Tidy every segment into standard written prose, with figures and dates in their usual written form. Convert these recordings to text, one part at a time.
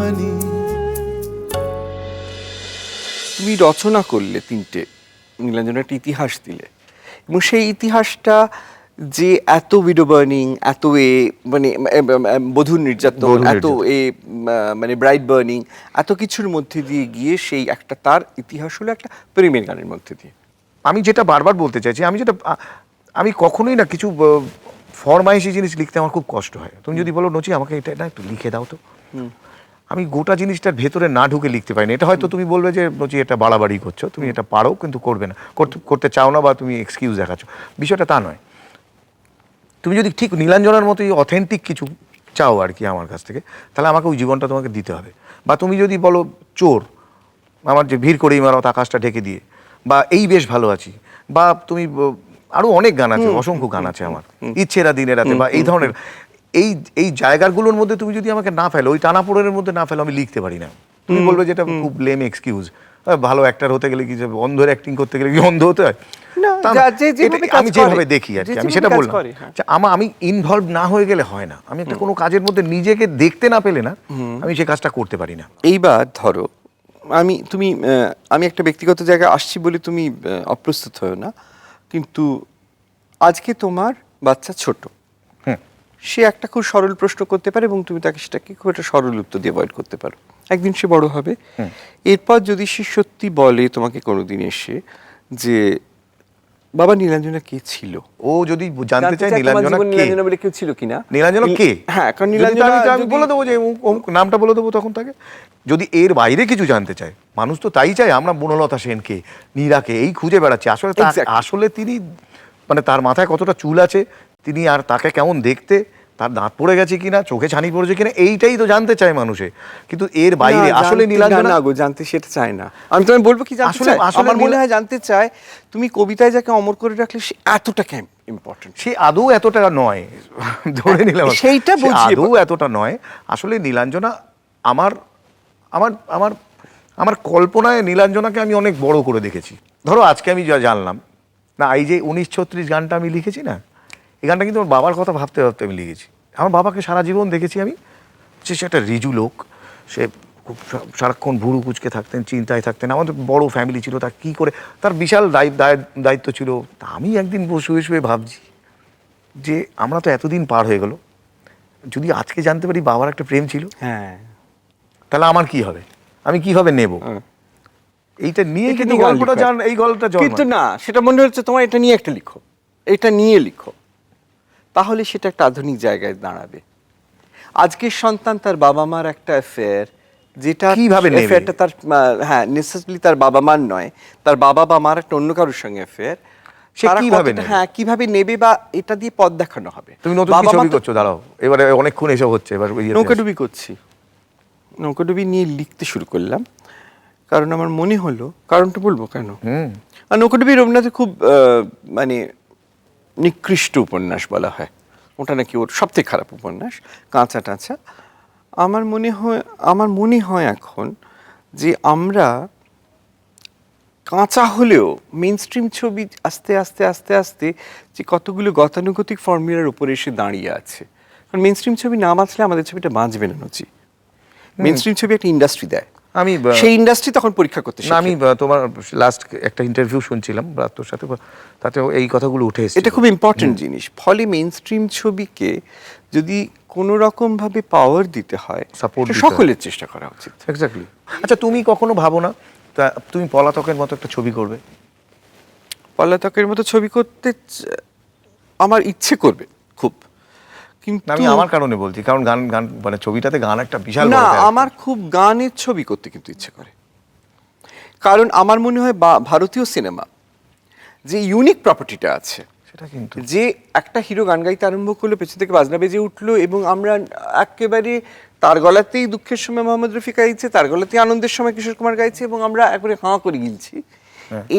জানি। তুমি রচনা করলে তিনটে, নীলাঞ্জনা একটা ইতিহাস দিলে, এবং সেই ইতিহাসটা যে এত উইডো বার্নিং, এত মানে বধূর নির্যাতন, এত মানে ব্রাইড বার্নিং, এত কিছুর মধ্যে দিয়ে গিয়ে সেই একটা তার ইতিহাস হলো একটা প্রেমের গানের মধ্যে দিয়ে। আমি যেটা বারবার বলতে চাইছি, আমি কখনোই না কিছু ফরমাইশি জিনিস লিখতে আমার খুব কষ্ট হয়। তুমি যদি বলো নচি আমাকে এটা না একটু লিখে দাও তো, আমি গোটা জিনিসটার ভেতরে না ঢুকে লিখতে পারি না। এটা হয়তো তুমি বলবে যে নচি এটা বাড়াবাড়ি করছো, তুমি এটা পারো কিন্তু করবে না, করতে চাও না, বা তুমি এক্সকিউজ দেখাচ্ছ। বিষয়টা তা নয়। তুমি যদি ঠিক নীলাঞ্জনার মতোই অথেন্টিক কিছু চাও আর কি আমার কাছ থেকে, তাহলে আমাকে ওই জীবনটা তোমাকে দিতে হবে। বা তুমি যদি বলো চোর, আমার যে ভিড় করেই মারত আকাশটা ঢেকে দিয়ে, বা এই বেশ ভালো আছি, বা তুমি আরো অনেক গান আছে, অসংখ্য গান আছে আমার, ইচ্ছেরা দিনের রাতে, বা এই ধরনের এই জায়গাগুলোর মধ্যে তুমি যদি আমাকে না ফেলো, ওই টানাপোড়েনের মধ্যে না ফেলো, আমি লিখতে পারি না। তুমি বলবে যেটা খুব লেম এক্সকিউজ, ভালো অ্যাক্টর হতে গেলে কি, অন্ধের অ্যাক্টিং করতে গেলে কি অন্ধ হতে হয়? আমি যেভাবে দেখি আর কি, আমি সেটা বললাম। আমি ইনভলভ না হয়ে গেলে হয় না। আমি একটা কোনো কাজের মধ্যে নিজেকে দেখতে না পেলে না, আমি সেই কাজটা করতে পারি না। এইবার ধরো আমি একটা ব্যক্তিগত জায়গায় আসছি বলে তুমি অপ্রস্তুত হও না, কিন্তু আজকে তোমার বাচ্চা ছোট, সে একটা খুব সরল প্রশ্ন করতে পারে এবং তুমি তাকে সেটাকে খুব একটা সরল উত্তর দিয়ে অ্যাভয়েড করতে পারো। একদিন সে বড় হবে, এরপর যদি সে সত্যি বলে তোমাকে কোনোদিন এসে যে বাবা নীলাঞ্জনা কে ছিল, ও যদি জানতে চায় নীলাঞ্জনা বলে কেউ ছিল কিনা, নীলাঞ্জনা কে, হ্যাঁ, কারণ নীলাঞ্জনা আমি বলে দেবো যে নামটা বলে দেবো তখন তাকে। যদি এর বাইরে কিছু জানতে চায়, মানুষ তো তাই চায়, আমরা বনলতা সেনকে, নীরাকে এই খুঁজে বেড়াচ্ছি। আসলে তিনি মানে তার মাথায় কতটা চুল আছে, তিনি আর তাকে কেমন দেখতে, তার দাঁত পড়ে গেছে কিনা, চোখে ছানি পড়েছে কিনা, এইটাই তো জানতে চায় মানুষে। কিন্তু এর বাইরে আসলে নীলাঞ্জনা জানতে সেটা চায় না। আমি তোমায় বলবো কি জানতে চায়, আমার মনে হয় জানতে চায় তুমি কবিতায় যাকে অমর করে রাখলে সে এতটা কেন ইম্পর্টেন্ট। সে আদৌ এতটা নয়, ধরে নিলাম সেইটা আদৌ এতটা নয়। আসলে নীলাঞ্জনা আমার আমার আমার আমার কল্পনায় নীলাঞ্জনাকে আমি অনেক বড় করে দেখেছি। ধরো আজকে আমি যা জানলাম না, এই যে 1936 গানটা আমি লিখেছি না, এই গানটা কিন্তু আমার বাবার কথা ভাবতে ভাবতে আমি লিখেছি। আমার বাবাকে সারা জীবন দেখেছি আমি, সে একটা রিজু লোক, সে খুব সারাক্ষণ ভুরু কুচকে থাকতেন, চিন্তায় থাকতেন। আমাদের বড় ফ্যামিলি ছিল, তা কী করে তার বিশাল দায়িত্ব ছিল। তা আমি একদিন শুয়ে শুয়ে ভাবছি যে আমরা তো এতদিন পার হয়ে গেল, যদি আজকে জানতে পারি বাবার একটা প্রেম ছিল, হ্যাঁ, তাহলে আমার কি হবে, আমি কিভাবে নেব? এইটা নিয়ে কিন্তু গল্পটা এই গল্পটা কিন্তু না, সেটা মনে হচ্ছে তোমার এটা নিয়ে একটা লিখো, এটা নিয়ে লিখো, তাহলে সেটা একটা আধুনিক জায়গায় দাঁড়াবে। আজকের সন্তান তার বাবা মার একটা অ্যাফেয়ার, যেটা কিভাবে অ্যাফেয়ারটা তার, হ্যাঁ, নেসেসারিলি তার বাবা মার নয়, তার বাবা বা মার একটা অন্য কারোর সঙ্গে অ্যাফেয়ার, সে কিভাবে নেবে, হ্যাঁ, কিভাবে নেবে, বা এটা দিয়ে পথ দেখানো হবে। তুমি নতুন কি ছবি করছো? দাঁড়াও, এবারে অনেকক্ষণ এসব হচ্ছে, এবার নৌকাডুবি করছি, নৌকাডুবি নিয়ে লিখতে শুরু করলাম, কারণ আমার মনে হলো, কারণটা বলবো কেন। আর নৌকাডুবি রবীন্দ্রনাথের খুব মানে নিকৃষ্ট উপন্যাস বলা হয়, ওটা নাকি ওর সবথেকে খারাপ উপন্যাস, কাঁচা টাঁচা। আমার মনে হয় এখন যে আমরা কাঁচা হলেও মেইন স্ট্রিম ছবি আস্তে আস্তে আস্তে আস্তে যে কতগুলো গতানুগতিক ফর্মুলার উপরে এসে দাঁড়িয়ে আছে। কারণ মেইন স্ট্রিম ছবি না বাঁচলে আমাদের ছবিটা বাঁচবে না নচি। মেইন স্ট্রিম ছবি একটা ইন্ডাস্ট্রি দেয়, আমি সেই ইন্ডাস্ট্রি তখন পরীক্ষা করতে শিখি। আমি তোমার লাস্ট একটা ইন্টারভিউ শুনছিলাম তোর সাথে, তাতে এই কথাগুলো উঠে এসেছে। এটা খুব ইম্পর্টেন্ট জিনিস। ফলে মেইন স্ট্রিম ছবিকে যদি কোনো রকম ভাবে পাওয়ার দিতে হয়, সাপোর্ট সকলের চেষ্টা করা উচিত। এক্স্যাক্টলি। আচ্ছা, তুমি কখনো ভাবো না তুমি পলাতকের মতো একটা ছবি করবে? পলাতকের মতো ছবি করতে আমার ইচ্ছে করবে খুব, কিন্তু আমি আমার কারণে বলছি, কারণ গান মানে ছবিটাতে গান একটা বিশাল না, আমার খুব গানের ছবি করতে কিন্তু ইচ্ছে করে। কারণ আমার মনে হয় ভারতীয় সিনেমা যে ইউনিক প্রপার্টিটা আছে, সেটা কিন্তু যে একটা হিরো গান গাইতে আরম্ভ করলো, পেছন থেকে বাজনা বেজে উঠলো, এবং আমরা একেবারে তার গলাতেই দুঃখের সময় মোহাম্মদ রফি গাইছে, তার গলাতেই আনন্দের সময় কিশোর কুমার গাইছে, এবং আমরা একবারে হাঁ করে গিলছি।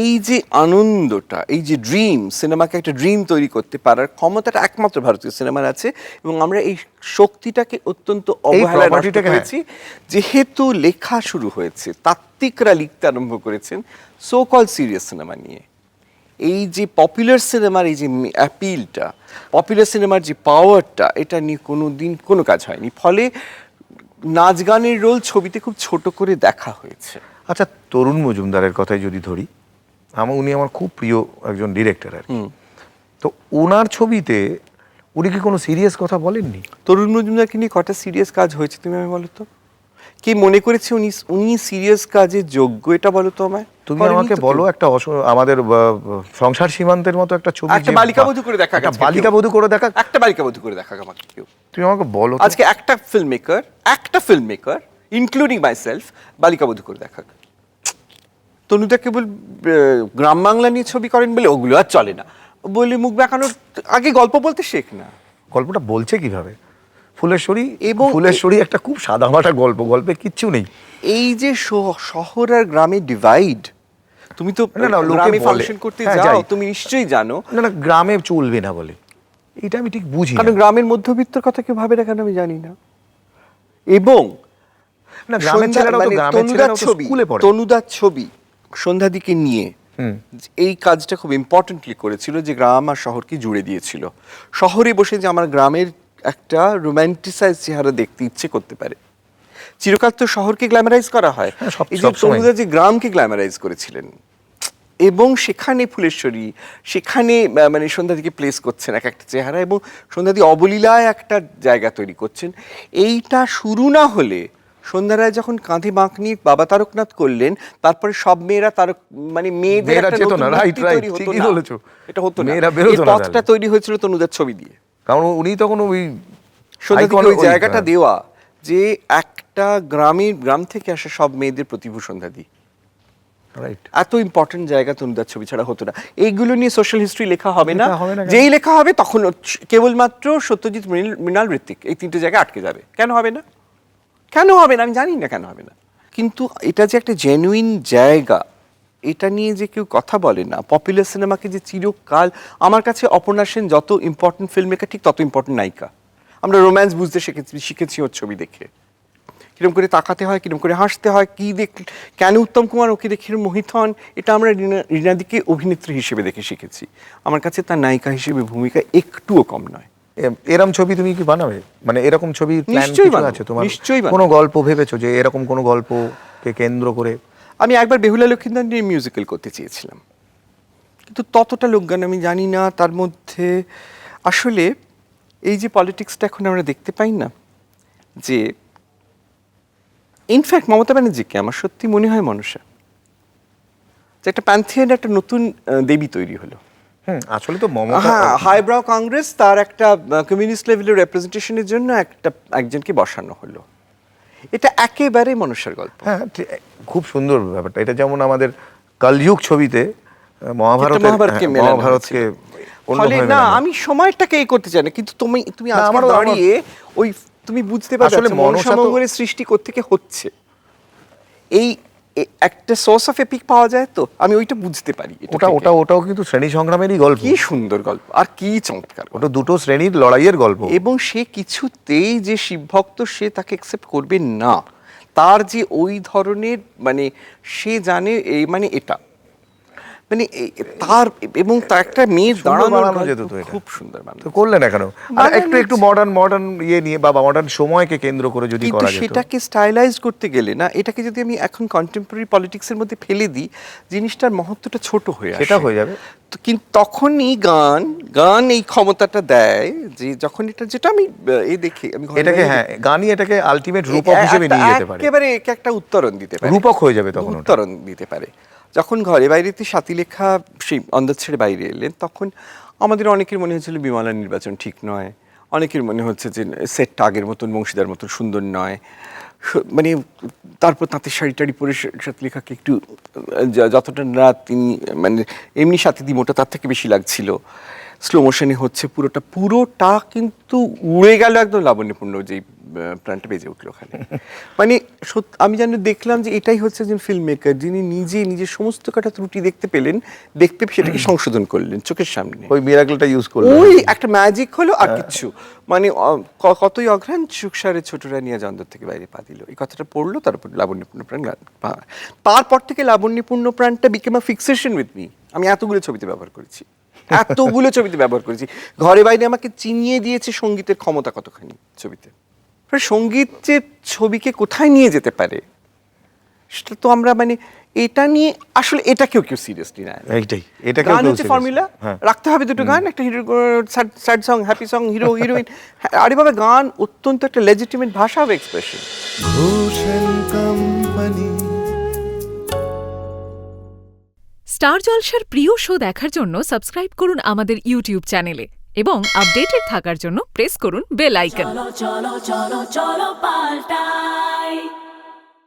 এই যে আনন্দটা, এই যে ড্রিম, সিনেমাকে একটা ড্রিম তৈরি করতে পারার ক্ষমতাটা একমাত্র ভারতীয় সিনেমার আছে, এবং আমরা এই শক্তিটাকে অত্যন্ত অবহেলা করেছি। যেহেতু লেখা শুরু হয়েছে, তাত্ত্বিকরা লিখতে আরম্ভ করেছেন সো কল সিরিয়াস সিনেমা নিয়ে, এই যে পপুলার সিনেমার এই যে অ্যাপিলটা, পপুলার সিনেমার যে পাওয়ারটা, এটা নিয়ে কোনো দিন কোনো কাজ হয়নি। ফলে নাচ গানের রোল ছবিতে খুব ছোট করে দেখা হয়েছে। আচ্ছা, তরুণ মজুমদারের কথাই যদি ধরি, উনি আমার খুব প্রিয় একজন ডিরেক্টর আর কি। তো ওনার ছবিতে উনি কি কোনো সিরিয়াস কথা বলেননি? তরুণ মজুমদারকে নিয়ে কটা সিরিয়াস কাজ হয়েছে তুমি আমায় বলো তো? কি মনে করেছে উনি সিরিয়াস কাজে যোগ্য, এটা বলো তো আমায়। তুমি করেনি আমাকে তো বলো, কেউ। একটা সংসার সংসার সীমান্তের মতো একটা ছবি, একটা বালিকা বধূ করে দেখা একটা গেছে বালিকা বধূ করে দেখা, একটা বালিকা বধূ করে দেখা আমাকে কেউ। তুমি আমাকে বলো তো। আজকে একটা film maker including my self বালিকা বধূ করে দেখা। তনুদা কেবল গ্রাম বাংলা নিয়ে ছবি করেন বলে ওগুলো আর চলে না বলে মুখ বেঁকানোর আগে গল্প বলতে শেখ না। গল্পটা বলছে কিভাবে? ফুলেশ্বরী এবং ফুলেশ্বরী একটা খুব সাদামাটা গল্প, গল্পে কিচ্ছু নেই। এই যে শহর আর গ্রামে ডিভাইড, তুমি তো না, না, লোকে গ্রামে বলে। ফাংশন করতে হ্যাঁ, যাও, যাই। তুমি নিশ্চয়ই জানো। না না, গ্রামে চলবে না বলে, এটা আমি ঠিক বুঝি না। কারণ গ্রামের মধ্যবিত্তর কথা কেউ ভাবে না কেন আমি জানি না। এবং না, গ্রামের ছেলেরাও তো গ্রামের ছেলেরাও তো স্কুলে পড়ে। তনুদার ছবি সন্ধ্যাদিকে নিয়ে এই কাজটা খুব ইম্পর্টেন্টলি করেছিল, যে গ্রাম আর শহরকে জুড়ে দিয়েছিল। শহরে বসে যে আমার গ্রামের একটা রোম্যান্টিসাইজ চেহারা দেখতে ইচ্ছে করতে পারে। চিরকাল তো শহরকে গ্ল্যামারাইজ করা হয়, হ্যাঁ, এই যে তনুদা যে গ্রামকে গ্ল্যামারাইজ করেছিলেন, এবং সেখানে ফুলেশ্বরী, সেখানে মানে সন্ধ্যাদিকে প্লেস করছেন এক একটা চেহারা, এবং সন্ধ্যাদি অবলীলায় একটা জায়গা তৈরি করছেন। এইটা শুরু না হলে সন্ধ্যা রায় যখন কাঁধে বাঁক নিয়ে বাবা তারকনাথ করলেন, তারপরে সব মেয়েরা তারক মানে মেয়েদের মেয়েরা একটা যেত নতুন না, মূর্তি right, তৈরি হতো ঠিকই না। বলেছো। এটা হতো না, মেয়েরা বেরোতো এই না পথটা তাহলে। তৈরি হয়েছিল তনুদার ছবি দিয়ে। কারণ উনি তখন ওই সন্ধ্যাদিকে icon ওই জায়গাটা হ্যাঁ। দেওয়া, যে একটা গ্রাম থেকে আসা সব মেয়েদের প্রতিভূ সন্ধ্যাদি, রাইট। এত ইম্পর্টেন্ট জায়গা তনুদার ছবি ছাড়া হতো না। এইগুলো নিয়ে সোশ্যাল হিস্ট্রি লেখা হবে না, লেখা হবে না কেন? যেই লেখা হবে তখন কেবলমাত্র সত্যজিৎ, মৃণাল, ঋত্বিক এই তিনটে জায়গায় আটকে যাবে। কেন হবে না? কেন হবে না আমি জানি না কেন হবে না। কিন্তু এটা যে একটা জেনুইন জায়গা, এটা নিয়ে যে কেউ কথা বলে না। পপুলার সিনেমাকে যে চিরকাল, আমার কাছে অপর্ণা সেন যত ইম্পর্টেন্ট ফিল্ম মেকার, ঠিক তত ইম্পর্টেন্ট নায়িকা। আমরা রোম্যান্স বুঝতে শিখেছি ওর ছবি দেখে, কিরম করে তাকাতে হয়, কিরম করে হাসতে হয়, কি দেখ কেন উত্তম কুমার ওকে দেখে মোহিত হন, এটা আমরা রিনাদিকে অভিনেত্রী হিসেবে দেখে শিখেছি। আমার কাছে তার নায়িকা হিসেবে ভূমিকা একটুও কম নয়। এরকম ছবি তুমি কি বানাবে? মানে এরকম ছবি প্ল্যান নিশ্চয়ই কিছু বানাবো, আছে তোমার? নিশ্চয়ই বানাবো। কোনো গল্প ভেবেছো যে এরকম কোনো গল্পকে কেন্দ্র করে? আমি একবার বেহুলা লক্ষিন্দর নিয়ে মিউজিক্যাল করতে চেয়েছিলাম, কিন্তু ততটা লোকগান আমি জানি না। তার মধ্যে আসলে এই যে পলিটিক্সটা এখন আমরা দেখতে পাই না, যে ইনফ্যাক্ট মমতা ব্যানার্জিকে আমার সত্যি মনে হয় মনসা, যে একটা প্যান্থিয়ান একটা নতুন দেবী তৈরি হলো। আসলে তো মমতা হ্যাঁ, হাইব্রাউ কংগ্রেস তার একটা কমিউনিস্ট লেভেলের রেপ্রেজেন্টেশনের জন্য একজনকে বসানো হলো। এটা একেবারে মনসার গল্প। হ্যাঁ, খুব সুন্দর ব্যাপারটা। এটা যেমন আমাদের কলযুগ ছবিতে মহাভারতকে মেলানো মহাভারতকে ফলে না, আমি সময়টাকে এই করতে চাই না, কিন্তু তুমি আজকে আমারও দাঁড়িয়ে ওই তুমি বুঝতে পারছো আসলে মনসা মনসা তো- মঙ্গলের সৃষ্টি কোত্থেকে হচ্ছে। এই একটা সোর্স অফ এপিক পাওয়া যায়, তো আমি ওইটা বুঝতে পারি। ওটাও কিন্তু শ্রেণী সংগ্রামেরই গল্প। কি সুন্দর গল্প আর কি চমৎকার গল্প। ওটা দুটো শ্রেণীর লড়াইয়ের গল্প। এবং সে কিছুতেই যে শিবভক্ত সে তাকে অ্যাকসেপ্ট করবে না। তার যে ওই ধরনের মানে সে জানে এই মানে এটা মানে তার, এবং তার একটা মেয়ের দাঁড়ানো বানানো যেত তো এটা। খুব সুন্দর বানানো। তো করলে না কেন? আর একটু মডার্ন ইয়ে নিয়ে বা মডার্ন সময়কে কেন্দ্র করে যদি কিন্তু করা যেত। সেটাকে স্টাইলাইজ করতে গেলে না, এটাকে যদি আমি এখন কন্টেম্পোরারি পলিটিক্সের মধ্যে ফেলে দিই, জিনিসটার মহত্বটা ছোট হয়ে আসে। সেটা হয়ে যাবে। তো কিন্তু তখনই গান এই ক্ষমতাটা দেয়, যে যখন এটা, যেটা আমি দেখি আমি ঘরে এটাকে বাইরে গানই এটাকে আলটিমেট রূপক হিসেবে নিয়ে যেতে পারে। একেবারে একটা উত্তরণ দিতে পারে, রূপক হয়ে যাবে তখন ওটা। উত্তরণ দিতে পারে। যখন ঘরে বাইরেতে সাথীলেখা সেই অন্ধের ছেড়ে বাইরে এলেন, তখন আমাদের অনেকের মনে হয়েছিল বিমলার নির্বাচন ঠিক নয়, অনেকের মনে হচ্ছে যে সেটটা আগের মতন বংশীদার মতন সুন্দর নয়, মানে তারপর তাঁতের শাড়ি টাড়ি পরে সাথীলেখাকে একটু যতটা না তিনি মানে এমনি সাথী দিমোটা তার থেকে বেশি লাগছিল। স্লো মোশনে হচ্ছে পুরোটা কিন্তু উড়ে গেল একদম লাবণ্যপূর্ণ যেই প্রাণটা বেজে উঠলো ওখানে। মানে আমি যেন দেখলাম যে এটাই হচ্ছে একজন ফিল্ম মেকার, যিনি নিজের সমস্ত কটা ত্রুটি দেখতে পেলেন, সেটাকে সংশোধন করলেন চোখের সামনে। ওই মিরাকলটা ইউজ করলেন। ওই একটা ম্যাজিক হলো আর কিচ্ছু, মানে কতই অঘ্রাণ সুখসারে ছোটরা নিয়ে জন্দর থেকে বাইরে পা দিল, এই কথাটা পড়লো। তারপর লাবণ্যপূর্ণ প্রাণ, তারপর থেকে লাবণ্যপূর্ণ প্রাণটা became a fixation with me. আমি এতগুলো ছবিতে ব্যবহার করেছি, ঘরে বাইরে আমাকে চিনিয়ে দিয়েছে সঙ্গীতের ক্ষমতা কতখানি ছবিতে। সঙ্গীত যে ছবিকে কোথায় নিয়ে যেতে পারে সেটা তো আমরা মানে এটা নিয়ে আসলে এটাকেও কেউ সিরিয়াসলি নেয় না। এইটাই, এটাকে গান হচ্ছে ফর্মুলা, রাখতে হবে দুটো গান, একটা hero sad song, happy song, hero heroine. আরে বাবা, গান অত্যন্ত একটা লেজিটিমেট ভাষা অফ এক্সপ্রেশন। স্টার জলসার প্রিয় শো দেখার জন্য সাবস্ক্রাইব করুন আমাদের ইউটিউব চ্যানেলে এবং আপডেটেড থাকার জন্য প্রেস করুন বেল আইকন। চলো চলো চলো চলো পাল্টাই।